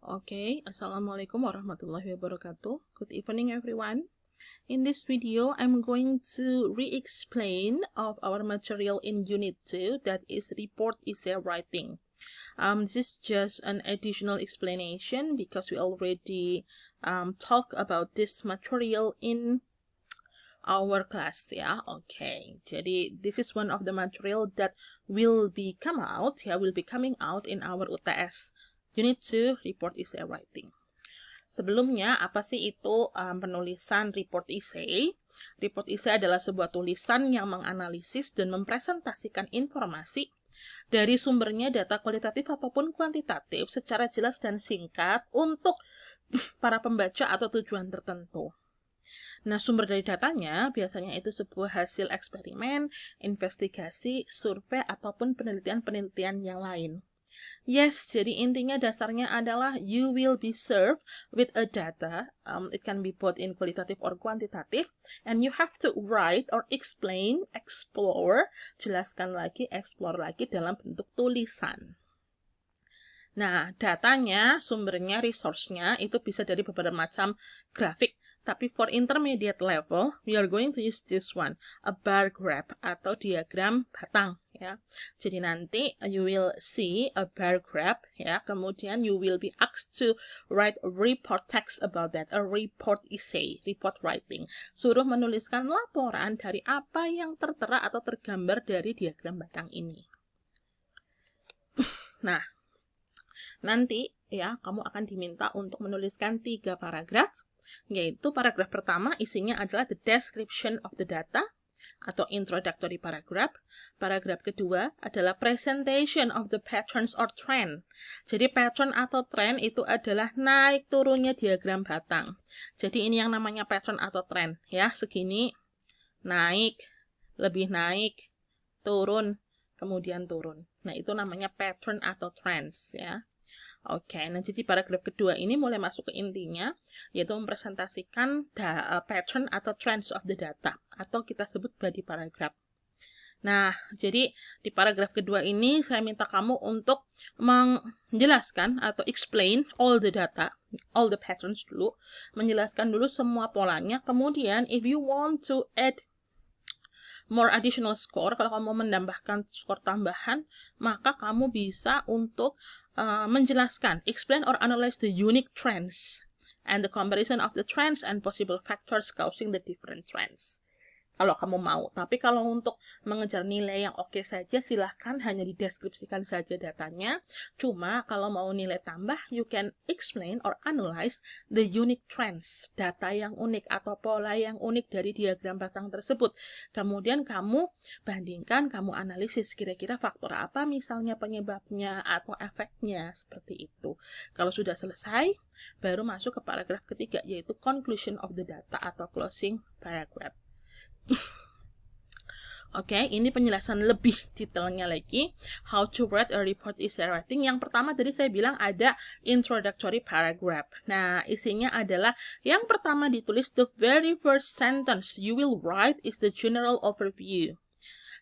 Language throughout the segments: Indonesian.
Okay, Assalamualaikum warahmatullahi wabarakatuh. Good evening, everyone. In this video, I'm going to re-explain of our material in Unit 2, that is report essay writing. This is just an additional explanation because we already talk about this material in our class, ya. Okay, jadi this is one of the material that will be coming out in our UTS Unit 2 report essay writing. Sebelumnya, apa sih itu penulisan report essay? Report essay adalah sebuah tulisan yang menganalisis dan mempresentasikan informasi dari sumbernya, data kualitatif ataupun kuantitatif secara jelas dan singkat untuk para pembaca atau tujuan tertentu. Nah, sumber dari datanya biasanya itu sebuah hasil eksperimen, investigasi, survei, ataupun penelitian-penelitian yang lain. Yes, jadi intinya dasarnya adalah you will be served with a data. It can be both in qualitative or quantitative. And you have to write or explain, explore, jelaskan lagi, explore lagi dalam bentuk tulisan. Nah, datanya, sumbernya, resource-nya itu bisa dari beberapa macam grafik. Tapi for intermediate level, we are going to use this one, a bar graph atau diagram batang, ya. Jadi nanti you will see a bar graph, ya. Kemudian you will be asked to write a report text about that, a report essay, report writing. Suruh menuliskan laporan dari apa yang tertera atau tergambar dari diagram batang ini. Nah, nanti ya kamu akan diminta untuk menuliskan 3 paragraf. Yaitu paragraf pertama isinya adalah the description of the data atau introductory paragraph. Paragraf kedua adalah presentation of the patterns or trend. Jadi pattern atau trend itu adalah naik turunnya diagram batang. Jadi ini yang namanya pattern atau trend ya, segini naik, lebih naik, turun, kemudian turun. Nah, itu namanya pattern atau trends ya. Oke, nah jadi paragraf kedua ini mulai masuk ke intinya, yaitu mempresentasikan pattern atau trends of the data, atau kita sebut body paragraph. Nah, jadi di paragraf kedua ini saya minta kamu untuk menjelaskan atau explain all the data, all the patterns dulu, menjelaskan dulu semua polanya, kemudian if you want to add more additional score, kalau kamu menambahkan skor tambahan, maka kamu bisa untuk menjelaskan, explain or analyze the unique trends and the comparison of the trends and possible factors causing the different trends. Kalau kamu mau, tapi kalau untuk mengejar nilai yang oke saja, silahkan hanya dideskripsikan saja datanya. Cuma kalau mau nilai tambah, you can explain or analyze the unique trends, data yang unik atau pola yang unik dari diagram batang tersebut. Kemudian kamu bandingkan, kamu analisis kira-kira faktor apa misalnya penyebabnya atau efeknya, seperti itu. Kalau sudah selesai, baru masuk ke paragraf ketiga, yaitu conclusion of the data atau closing paragraph. Oke, ini penjelasan lebih detailnya lagi. How to write a report essay writing. Yang pertama tadi saya bilang ada introductory paragraph. Nah, isinya adalah yang pertama ditulis the very first sentence you will write is the general overview.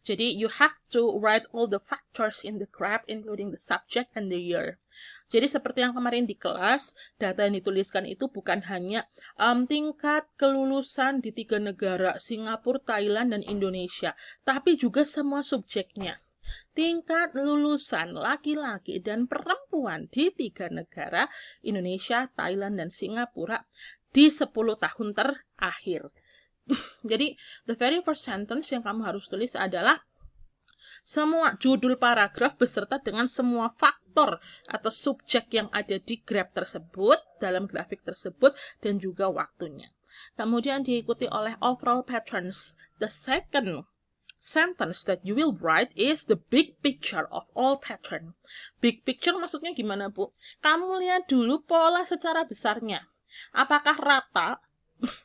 Jadi, you have to write all the factors in the graph, including the subject and the year. Jadi, seperti yang kemarin di kelas, data yang dituliskan itu bukan hanya tingkat kelulusan di 3 negara, Singapura, Thailand, dan Indonesia, tapi juga semua subjeknya. Tingkat lulusan laki-laki dan perempuan di 3 negara, Indonesia, Thailand, dan Singapura, di 10 tahun terakhir. Jadi, the very first sentence yang kamu harus tulis adalah semua judul paragraf beserta dengan semua faktor atau subjek yang ada di graf tersebut, dalam grafik tersebut, dan juga waktunya. Kemudian diikuti oleh overall patterns. The second sentence that you will write is the big picture of all pattern. Big picture maksudnya gimana, Bu? Kamu lihat dulu pola secara besarnya. Apakah rata?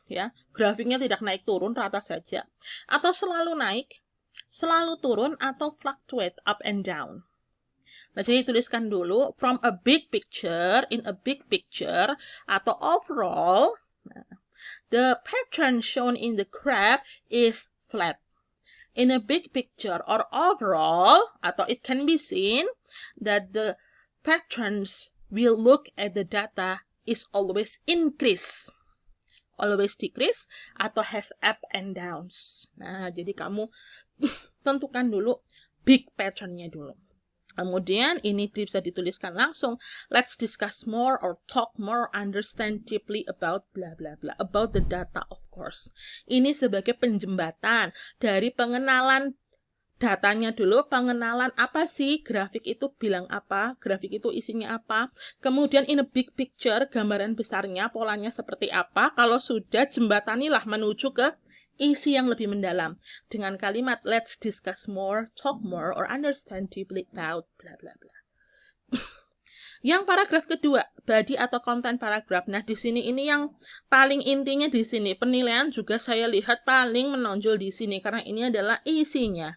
Ya, grafiknya tidak naik turun, rata saja, atau selalu naik, selalu turun, atau fluctuate up and down. Nah, jadi tuliskan dulu from a big picture, in a big picture, atau overall, the pattern shown in the graph is flat. In a big picture or overall, atau it can be seen that the patterns we look at the data is always increase, always decrease, atau has up and downs. Nah, jadi kamu tentukan dulu big pattern-nya dulu. Kemudian ini bisa dituliskan langsung. Let's discuss more or talk more, understand deeply about bla bla bla. About the data, of course. Ini sebagai penjembatan dari pengenalan datanya dulu, pengenalan apa sih grafik itu bilang apa, grafik itu isinya apa. Kemudian in a big picture, gambaran besarnya, polanya seperti apa. Kalau sudah, jembatanilah menuju ke isi yang lebih mendalam dengan kalimat let's discuss more, talk more, or understand deeply about bla bla bla. Yang paragraf kedua, body atau konten paragraf. Nah, di sini ini yang paling intinya di sini. Penilaian juga saya lihat paling menonjol di sini karena ini adalah isinya.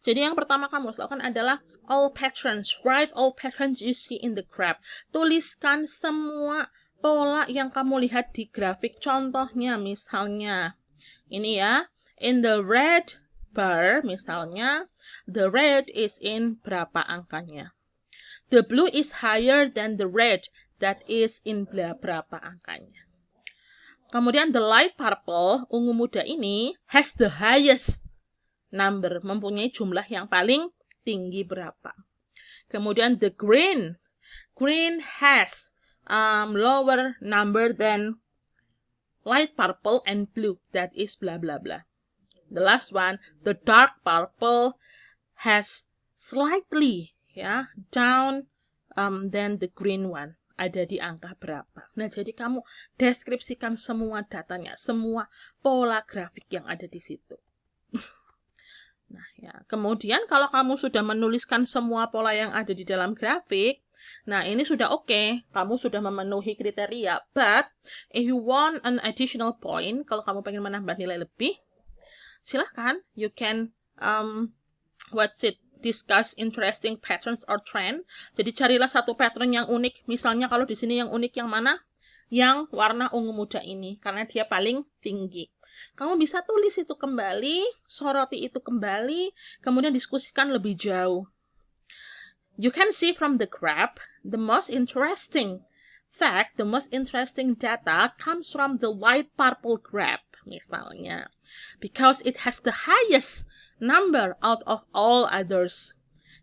Jadi yang pertama kamu harus lakukan adalah all patterns. Write all patterns you see in the graph. Tuliskan semua pola yang kamu lihat di grafik. Contohnya misalnya ini ya, in the red bar misalnya, the red is in berapa angkanya. The blue is higher than the red, that is in berapa angkanya. Kemudian the light purple, ungu muda ini, has the highest number, mempunyai jumlah yang paling tinggi berapa. Kemudian the green has lower number than light purple and blue, that is blah blah blah. The last one, the dark purple has slightly down than the green one, ada di angka berapa. Nah, jadi kamu deskripsikan semua datanya, semua pola grafik yang ada di situ. Nah, ya. Kemudian kalau kamu sudah menuliskan semua pola yang ada di dalam grafik, nah ini sudah oke, kamu sudah memenuhi kriteria. But if you want an additional point, kalau kamu pengen menambah nilai lebih, silahkan, you can discuss interesting patterns or trend. Jadi carilah satu pattern yang unik. Misalnya kalau di sini yang unik yang mana? Yang warna ungu muda ini, karena dia paling tinggi. Kamu bisa tulis itu kembali, soroti itu kembali, kemudian diskusikan lebih jauh. You can see from the graph, the most interesting fact, the most interesting data comes from the light purple graph, misalnya. Because it has the highest number out of all others.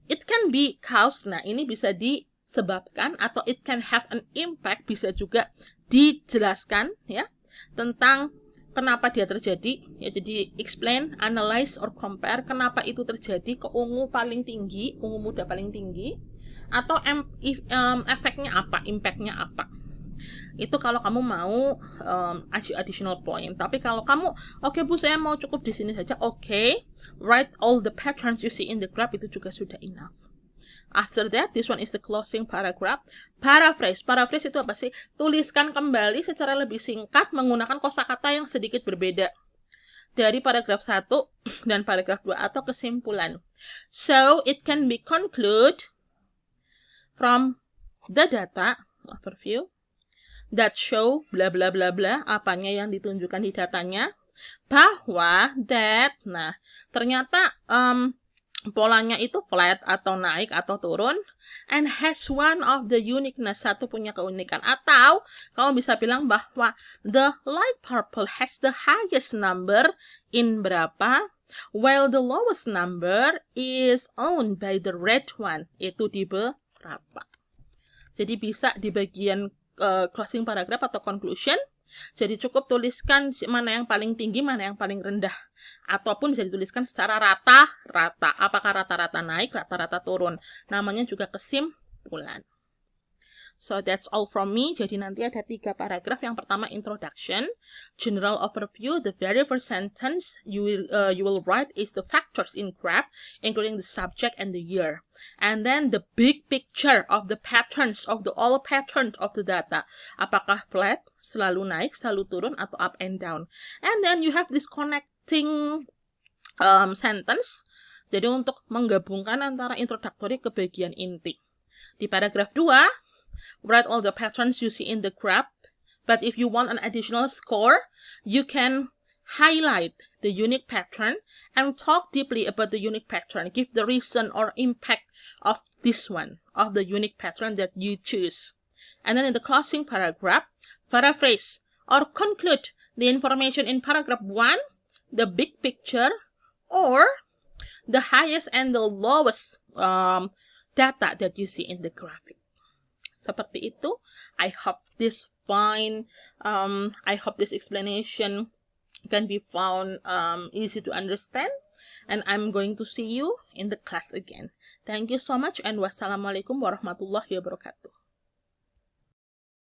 It can be caused, nah ini bisa disebabkan, atau it can have an impact, bisa juga dijelaskan ya tentang kenapa dia terjadi, ya jadi explain, analyze, or compare kenapa itu terjadi ke ungu paling tinggi, ungu muda paling tinggi, atau efeknya apa, impactnya apa. Itu kalau kamu mau additional point. Tapi kalau kamu, oke Bu, saya mau cukup di sini saja, oke, write all the patterns you see in the graph, itu juga sudah enough. After that, this one is the closing paragraph. Paraphrase. Paraphrase itu apa sih? Tuliskan kembali secara lebih singkat menggunakan kosakata yang sedikit berbeda dari paragraf 1 dan paragraf 2 atau kesimpulan. So, it can be conclude from the data overview that show bla bla bla bla, apanya yang ditunjukkan di datanya, bahwa that, nah ternyata polanya itu flat atau naik atau turun, and has one of the uniqueness, satu punya keunikan. Atau kamu bisa bilang bahwa the light purple has the highest number in berapa, while the lowest number is owned by the red one, itu di berapa. Jadi bisa di bagian closing paragraph atau conclusion, jadi cukup tuliskan mana yang paling tinggi, mana yang paling rendah. Ataupun bisa dituliskan secara rata-rata. Apakah rata-rata naik, rata-rata turun. Namanya juga kesimpulan. So that's all from me. Jadi nanti ada 3 paragraf. Yang pertama introduction, general overview. The very first sentence you will write is the factors in graph, including the subject and the year. And then the big picture of the patterns of the all patterns of the data. Apakah flat, selalu naik, selalu turun, atau up and down. And then you have this connecting sentence. Jadi untuk menggabungkan antara introductory ke bagian inti. Di paragraf 2, write all the patterns you see in the graph, but if you want an additional score, you can highlight the unique pattern and talk deeply about the unique pattern. Give the reason or impact of this one, of the unique pattern that you choose. And then in the closing paragraph, paraphrase or conclude the information in paragraph 1, the big picture, or the highest and the lowest data that you see in the graphic. Seperti itu. I hope this explanation can be found easy to understand, and I'm going to see you in the class again. Thank you so much, and wassalamualaikum warahmatullahi wabarakatuh.